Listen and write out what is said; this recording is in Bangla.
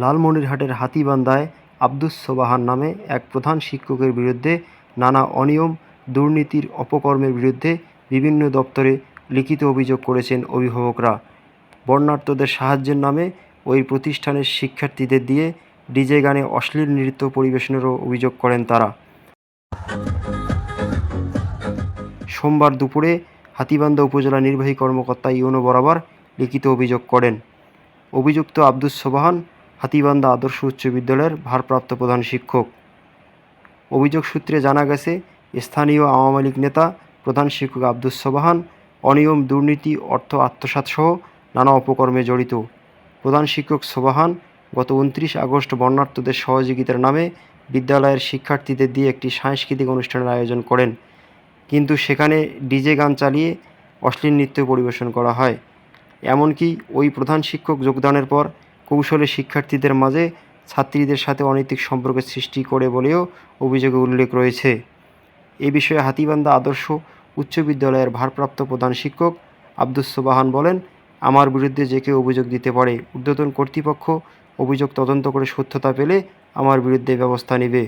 লালমনিরহাটের হাতীবান্ধায় আব্দুস সোবাহান নামে এক প্রধান শিক্ষকের বিরুদ্ধে নানা অনিয়ম, দুর্নীতির অপকর্মের বিরুদ্ধে বিভিন্ন দপ্তরে লিখিত অভিযোগ করেছেন অভিভাবকরা। বর্ণাঢ্যদের সাহায্যের নামে ওই প্রতিষ্ঠানের শিক্ষার্থীদের দিয়ে ডিজে গানে অশ্লীল নৃত্য পরিবেশনেরও অভিযোগ করেন তারা। সোমবার দুপুরে হাতীবান্ধা উপজেলা নির্বাহী কর্মকর্তা ইউনো বরাবর লিখিত অভিযোগ করেন। অভিযুক্ত আব্দুস সোবাহান হাতীবান্ধা আদর্শ উচ্চ বিদ্যালয়ের ভারপ্রাপ্ত প্রধান শিক্ষক। অভিযোগ সূত্রে জানা গেছে, স্থানীয় আওয়ামী লীগ নেতা প্রধান শিক্ষক আব্দুস সোবাহান অনিয়ম, দুর্নীতি, অর্থ আত্মসাৎসহ নানা অপকর্মে জড়িত। প্রধান শিক্ষক সোবাহান গত ২৯ আগস্ট বর্ণাঢ্যদের সহযোগিতার নামে বিদ্যালয়ের শিক্ষার্থীদের দিয়ে একটি সাংস্কৃতিক অনুষ্ঠানের আয়োজন করেন, কিন্তু সেখানে ডিজে গান চালিয়ে অশ্লীল নৃত্য পরিবেশন করা হয়। এমনকি ওই প্রধান শিক্ষক যোগদানের পর কৌশলে শিক্ষার্থীদের মাঝে ছাত্রীদের সাথে অনৈতিক সম্পর্কের সৃষ্টি করে বলেও অভিযোগে উল্লেখ রয়েছে। এ বিষয়ে হাতীবান্ধা আদর্শ উচ্চ বিদ্যালয়ের ভারপ্রাপ্ত প্রধান শিক্ষক আব্দুস সোবাহান বলেন, আমার বিরুদ্ধে যে কেউ অভিযোগ দিতে পারে। ঊর্ধ্বতন কর্তৃপক্ষ অভিযোগ তদন্ত করে সত্যতা পেলে আমার বিরুদ্ধে ব্যবস্থা নেবে।